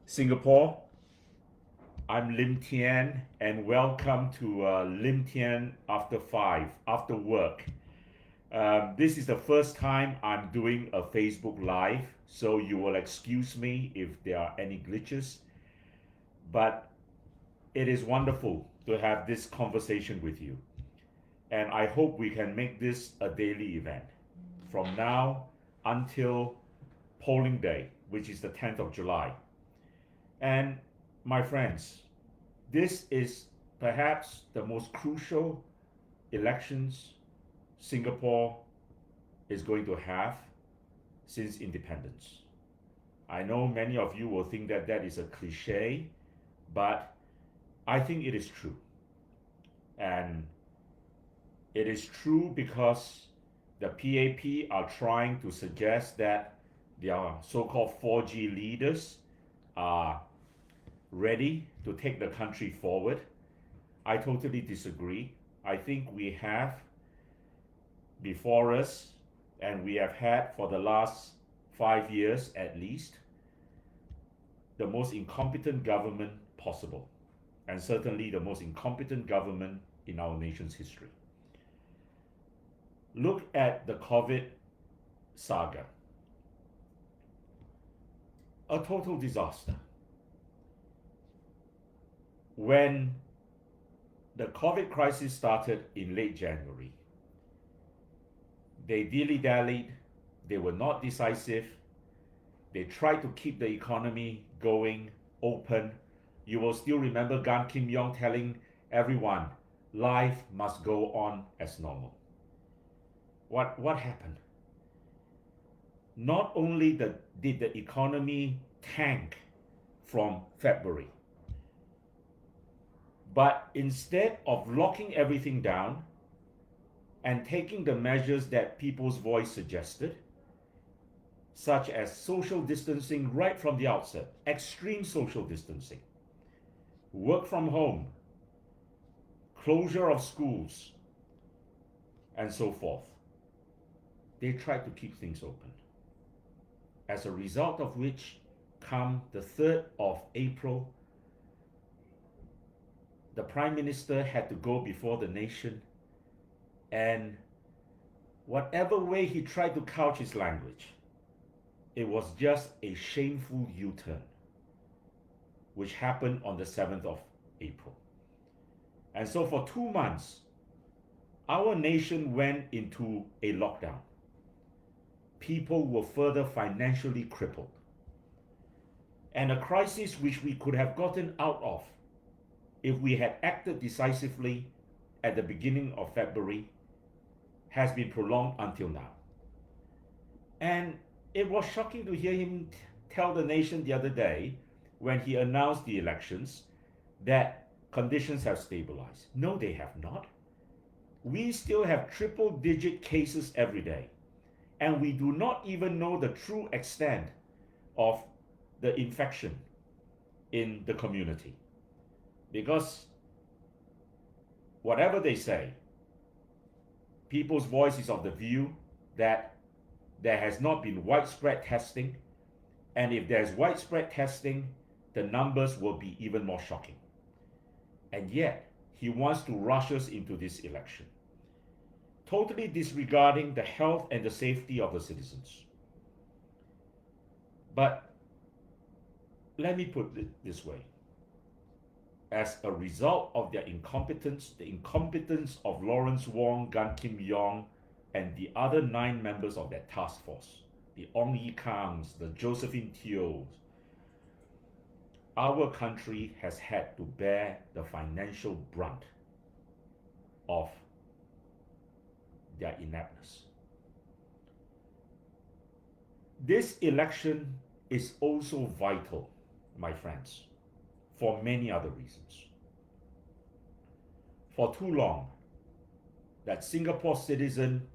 Singapore. I'm Lim Tean, and welcome to Lim Tean After 5, After Work. This is the first time I'm doing a Facebook Live, so you will excuse me if there are any glitches. But it is wonderful to have this conversation with you, and I hope we can make this a daily event from now until polling day, which is the 10th of July. And my friends, this is perhaps the most crucial elections Singapore is going to have since independence. I know many of you will think that that is a cliche, but I think it is true. And it is true because the PAP are trying to suggest that their so called 4G leaders are ready to take the country forward. I totally disagree. I think we have before us, and we have had for the last 5 years at least, the most incompetent government possible, and certainly the most incompetent government in our nation's history. Look at the COVID saga, a total disaster. When the COVID crisis started in late January, they dilly-dallied, they were not decisive, they tried to keep the economy going, open. You will still remember Gan Kim Yong telling everyone, life must go on as normal. What happened? Not only did the economy tank from February, but instead of locking everything down and taking the measures that People's Voice suggested, such as social distancing right from the outset, extreme social distancing, work from home, closure of schools, and so forth, they tried to keep things open. As a result of which, come the 3rd of April, the Prime Minister had to go before the nation, and whatever way he tried to couch his language, it was just a shameful U-turn, which happened on the 7th of April. And so for 2 months, our nation went into a lockdown. People were further financially crippled. And a crisis which we could have gotten out of if we had acted decisively at the beginning of February has been prolonged until now. And it was shocking to hear him tell the nation the other day when he announced the elections that conditions have stabilized. No, they have not. We still have triple-digit cases every day, and we do not even know the true extent of the infection in the community. Because whatever they say, People's Voice is of the view that there has not been widespread testing, and if there's widespread testing, the numbers will be even more shocking. And yet, he wants to rush us into this election, totally disregarding the health and the safety of the citizens. But let me put it this way. As a result of their incompetence, the incompetence of Lawrence Wong, Gan Kim Yong, and the other 9 members of that task force, the Ong Yi Kangs, the Josephine Teos, our country has had to bear the financial brunt of their ineptness. This election is also vital, my friends, for many other reasons. For too long, that Singapore citizen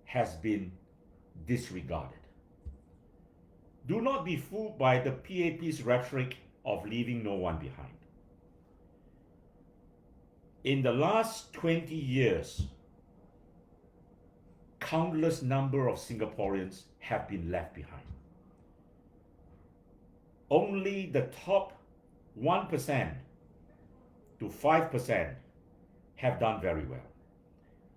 has been disregarded. Do not be fooled by the PAP's rhetoric of leaving no one behind. In the last 20 years, countless number of Singaporeans have been left behind. only the top 1% to 5% have done very well.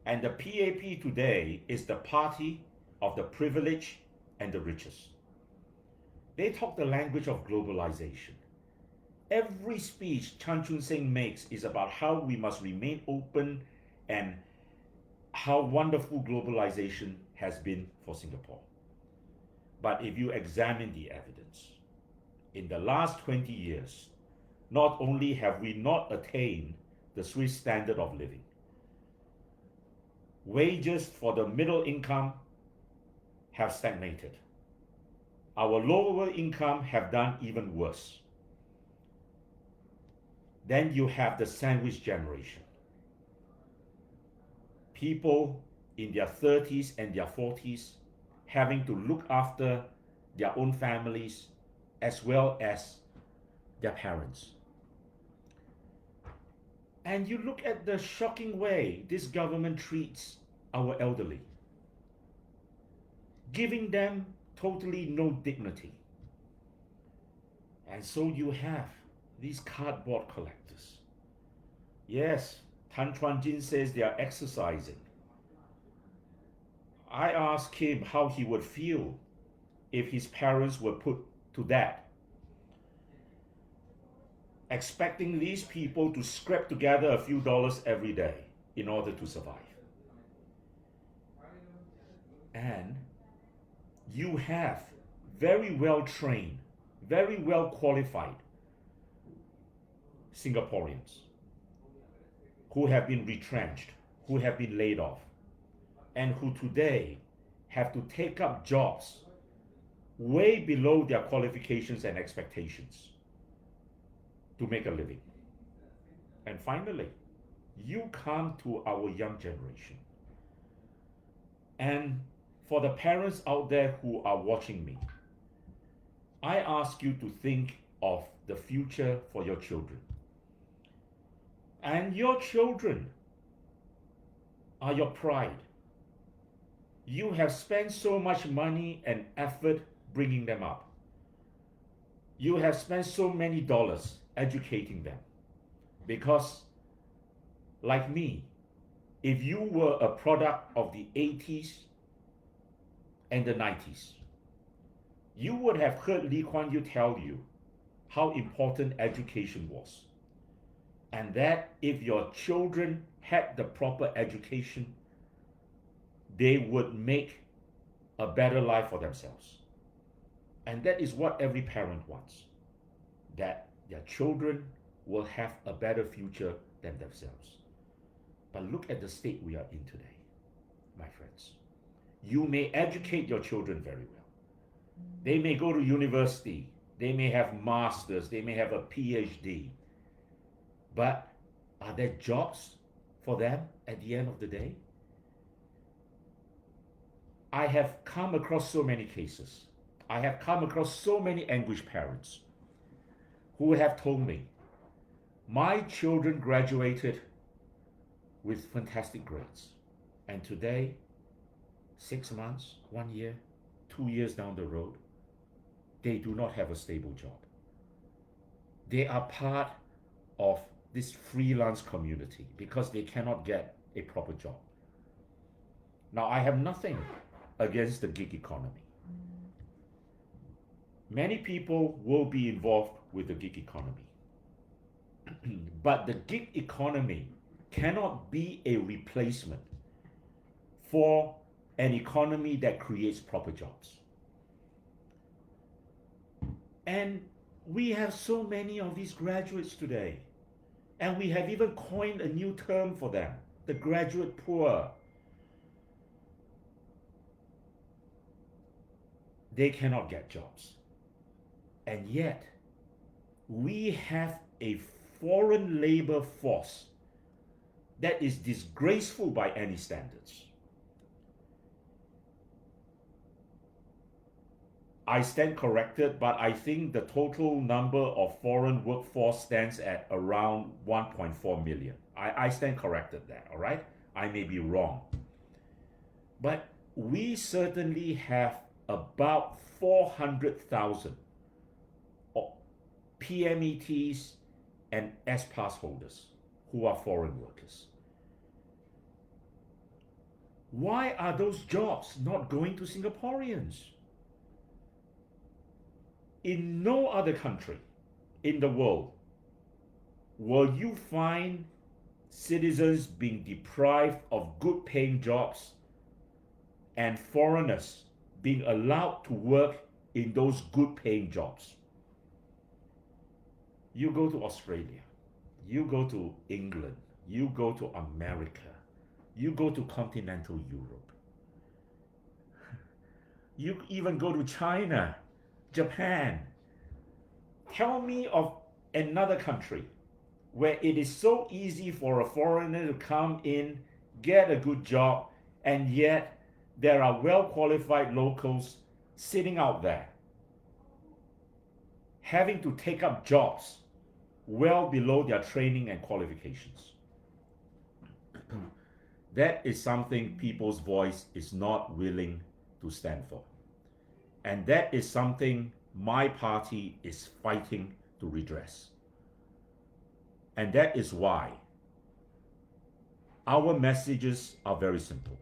And the PAP today is the party of the privileged and the richest. They talk the language of globalization. Every speech Chan Chun Sing makes is about how we must remain open and how wonderful globalization has been for Singapore. But if you examine the evidence, in the last 20 years, not only have we not attained the Swiss standard of living, wages for the middle income have stagnated. Our lower income have done even worse. Then you have the sandwich generation. People in their 30s and their 40s having to look after their own families as well as their parents. And you look at the shocking way this government treats our elderly, giving them totally no dignity. And so you have these cardboard collectors. Yes, Tan Chuan Jin says they are exercising. I asked him how he would feel if his parents were put to that, expecting these people to scrape together a few dollars every day in order to survive. And you have very well trained, very well qualified Singaporeans who have been retrenched, who have been laid off, and who today have to take up jobs way below their qualifications and expectations to make a living. And finally, you come to our young generation. And for the parents out there who are watching me, I ask you to think of the future for your children. And your children are your pride. You have spent so much money and effort bringing them up. You have spent so many dollars educating them. Because, like me, if you were a product of the 80s and the 90s, you would have heard Lee Kuan Yew tell you how important education was. And that if your children had the proper education, they would make a better life for themselves. And that is what every parent wants, that their children will have a better future than themselves. But look at the state we are in today, my friends. You may educate your children very well. They may go to university, they may have masters, they may have a PhD. But are there jobs for them at the end of the day? I have come across so many cases. I have come across so many anguished parents who have told me, my children graduated with fantastic grades. And today, 6 months, 1 year, 2 years down the road, they do not have a stable job. They are part of this freelance community because they cannot get a proper job. Now, I have nothing against the gig economy. Many people will be involved with the gig economy. But the gig economy cannot be a replacement for an economy that creates proper jobs. And we have so many of these graduates today. And we have even coined a new term for them, the graduate poor. They cannot get jobs. And yet, we have a foreign labor force that is disgraceful by any standards. I stand corrected, but I think the total number of foreign workforce stands at around 1.4 million. I stand corrected there, all right? I may be wrong. But we certainly have about 400,000 PMETs, and S-Pass holders who are foreign workers. Why are those jobs not going to Singaporeans? In no other country in the world will you find citizens being deprived of good paying jobs and foreigners being allowed to work in those good paying jobs. You go to Australia, you go to England, you go to America, you go to continental Europe, you even go to China, Japan. Tell me of another country where it is so easy for a foreigner to come in, get a good job, and yet there are well-qualified locals sitting out there having to take up jobs well below their training and qualifications. That is something People's Voice is not willing to stand for. And that is something my party is fighting to redress. And that is why our messages are very simple.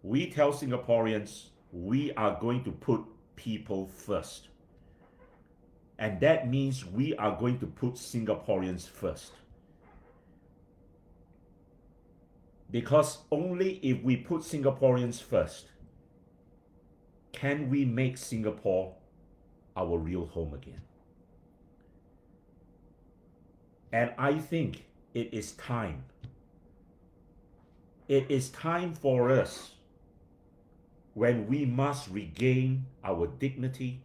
We tell Singaporeans we are going to put people first. And that means we are going to put Singaporeans first. Because only if we put Singaporeans first can we make Singapore our real home again. And I think it is time. It is time for us when we must regain our dignity,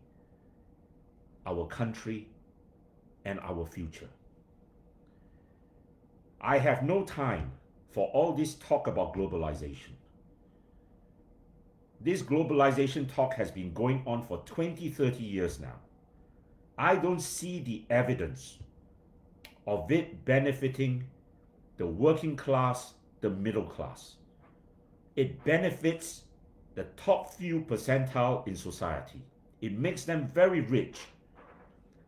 our country, and our future. I have no time for all this talk about globalization. This globalization talk has been going on for 20, 30 years now. I don't see the evidence of it benefiting the working class, the middle class. It benefits the top few percentile in society. It makes them very rich.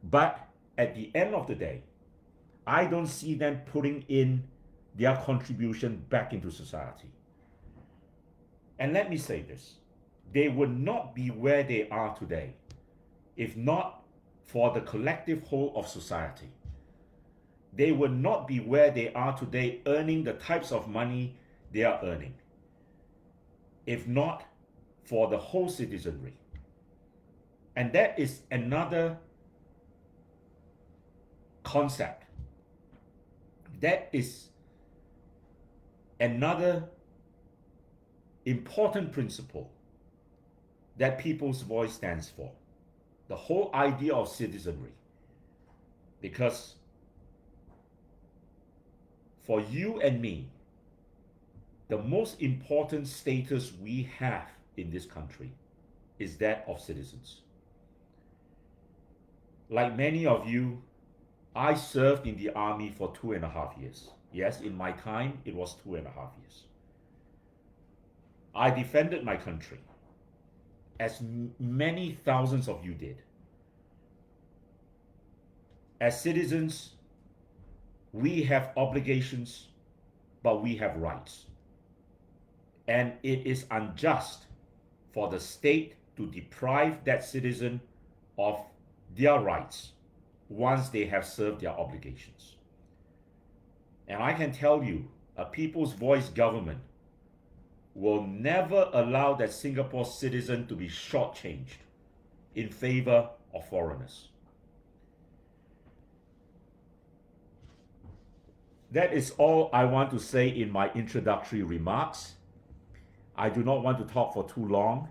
But at the end of the day, I don't see them putting in their contribution back into society. And let me say this, they would not be where they are today if not for the collective whole of society. They would not be where they are today earning the types of money they are earning if not for the whole citizenry. And that is another concept. That is another important principle that People's Voice stands for. The whole idea of citizenry. Because for you and me, the most important status we have in this country is that of citizens. Like many of you, I served in the army for 2.5 years. Yes, in my time, it was 2.5 years. I defended my country, as many thousands of you did. As citizens, we have obligations, but we have rights. And it is unjust for the state to deprive that citizen of their rights once they have served their obligations. And I can tell you, a People's Voice government will never allow that Singapore citizen to be shortchanged in favor of foreigners. That is all I want to say in my introductory remarks. I do not want to talk for too long.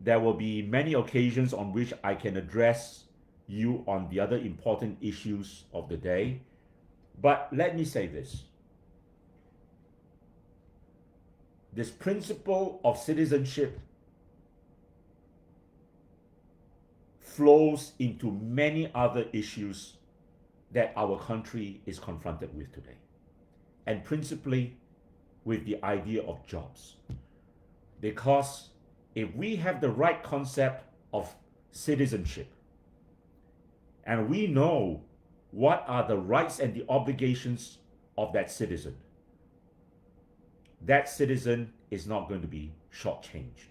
There will be many occasions on which I can address you on the other important issues of the day. But let me say this. This principle of citizenship flows into many other issues that our country is confronted with today. And principally with the idea of jobs. Because if we have the right concept of citizenship, And we know what are the rights and the obligations of that citizen. That citizen is not going to be shortchanged.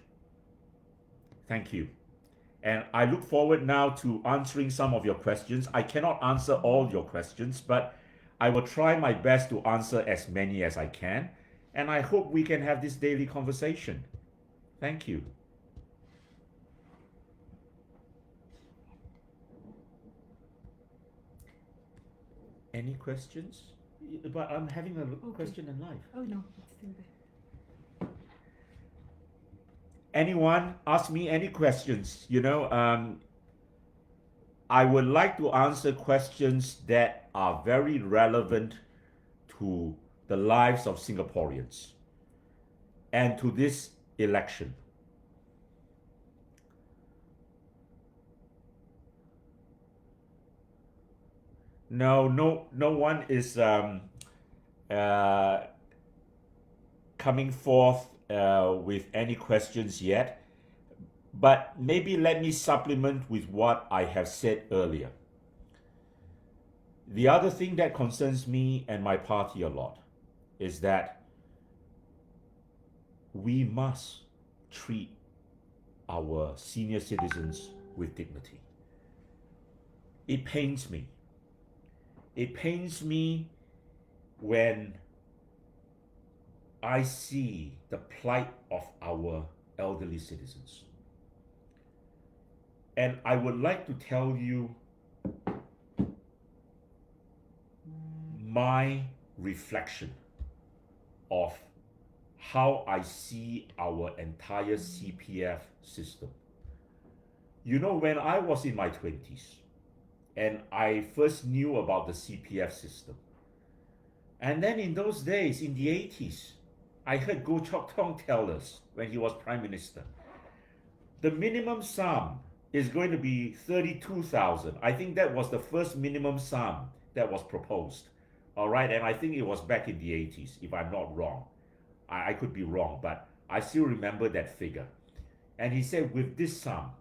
Thank you. And I look forward now to answering some of your questions. I cannot answer all your questions, but I will try my best to answer as many as I can. And I hope we can have this daily conversation. Thank you. Any questions? But I'm having a question in live. Oh no, it's still there. Anyone ask me any questions? I would like to answer questions that are very relevant to the lives of Singaporeans and to this election. No one is coming forth with any questions yet. But maybe let me supplement with what I have said earlier. The other thing that concerns me and my party a lot is that we must treat our senior citizens with dignity. It pains me. It pains me when I see the plight of our elderly citizens. And I would like to tell you my reflection of how I see our entire CPF system. When I was in my 20s and I first knew about the CPF system, and then in those days, in the 80s, I heard Goh Chok Tong tell us when he was Prime Minister, the minimum sum is going to be 32,000. I think that was the first minimum sum that was proposed. All right, and I think it was back in the 80s, if I'm not wrong. I could be wrong, but I still remember that figure. And he said, with this sum,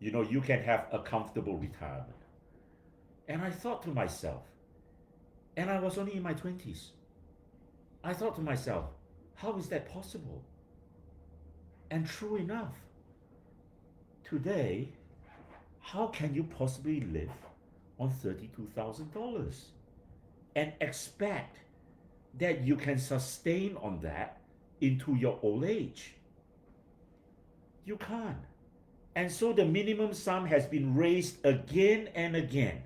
you can have a comfortable retirement. And I thought to myself, and I was only in my 20s, I thought to myself, how is that possible? And true enough, today, how can you possibly live on $32,000 and expect that you can sustain on that into your old age? You can't. And so the minimum sum has been raised again and again.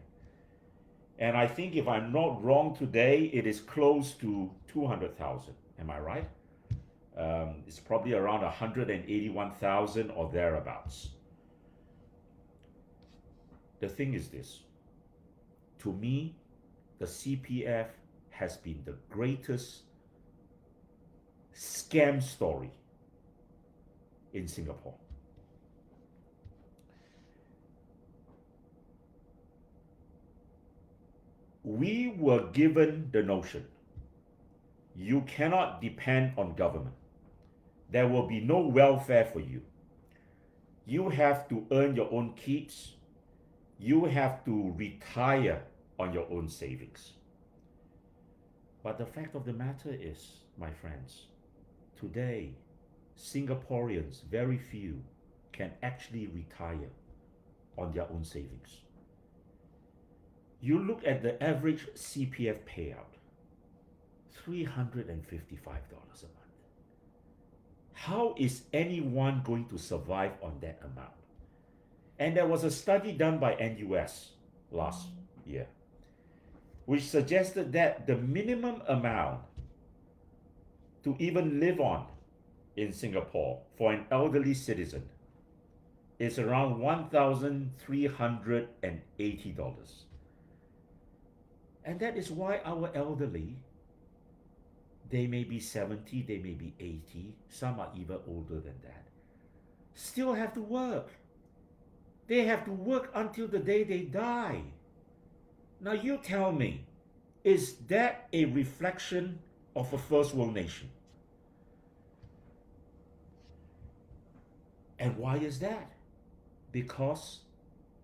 And I think if I'm not wrong today, it is close to 200,000. Am I right? It's probably around 181,000 or thereabouts. The thing is this. To me, the CPF has been the greatest scam story in Singapore. We were given the notion you cannot depend on government. There will be no welfare for you. You have to earn your own keeps. You have to retire on your own savings. But the fact of the matter is, my friends, today, Singaporeans, very few, can actually retire on their own savings. You look at the average CPF payout, $355 a month. How is anyone going to survive on that amount? And there was a study done by NUS last year, which suggested that the minimum amount to even live on in Singapore for an elderly citizen is around $1,380. And that is why our elderly, they may be 70, they may be 80, some are even older than that, still have to work. They have to work until the day they die. Now you tell me, is that a reflection of a first world nation? And why is that? Because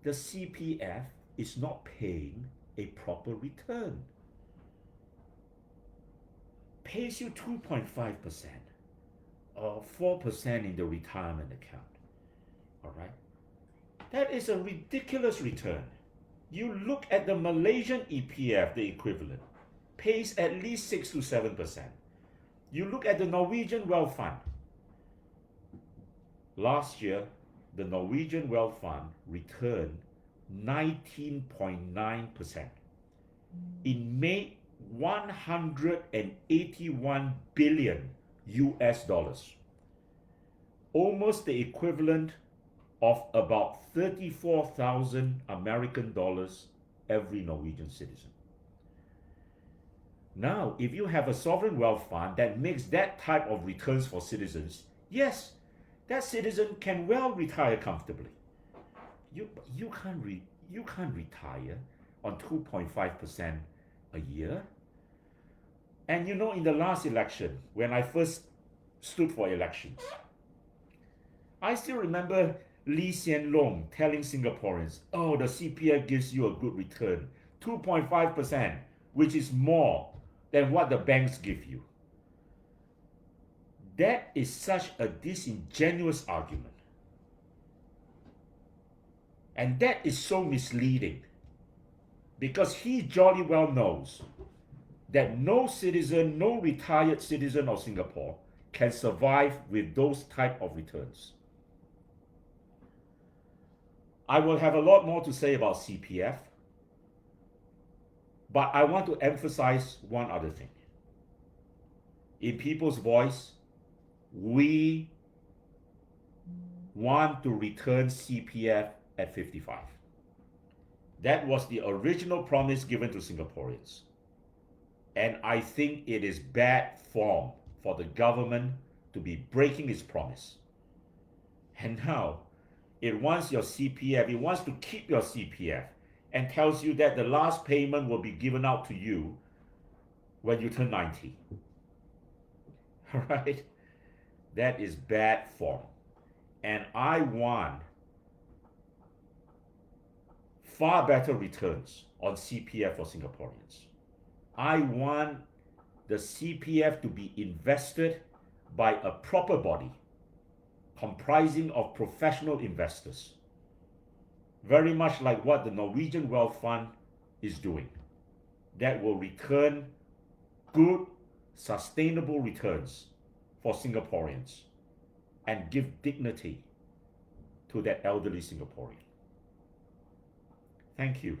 the CPF is not paying a proper return. Pays you 2.5% or 4% in the retirement account. All right? That is a ridiculous return. You look at the Malaysian EPF, the equivalent, pays at least 6 to 7%. You look at the Norwegian Wealth Fund. Last year, the Norwegian Wealth Fund returned 19.9%. It made 181 billion US dollars, almost the equivalent of about 34,000 American dollars every Norwegian citizen. Now, if you have a sovereign wealth fund that makes that type of returns for citizens, yes, that citizen can well retire comfortably. You can't retire on 2.5% a year. And you know, in the last election, when I first stood for elections, I still remember Lee Hsien Loong telling Singaporeans, oh, the CPF gives you a good return, 2.5%, which is more than what the banks give you. That is such a disingenuous argument. And that is so misleading, because he jolly well knows that no citizen, no retired citizen of Singapore can survive with those type of returns. I will have a lot more to say about CPF, but I want to emphasize one other thing. In People's Voice, we want to return CPF at 55. That was the original promise given to Singaporeans. And I think it is bad form for the government to be breaking its promise. And now, it wants your CPF, it wants to keep your CPF, and tells you that the last payment will be given out to you when you turn 90. All right? That is bad form. And I want far better returns on CPF for Singaporeans. I want the CPF to be invested by a proper body comprising of professional investors, very much like what the Norwegian Wealth Fund is doing, that will return good, sustainable returns for Singaporeans and give dignity to that elderly Singaporean. Thank you.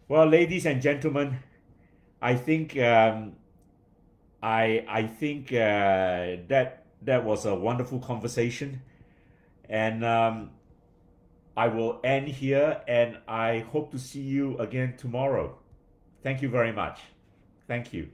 Well, ladies and gentlemen, I think that was a wonderful conversation, and I will end here, and I hope to see you again tomorrow. Thank you very much. Thank you.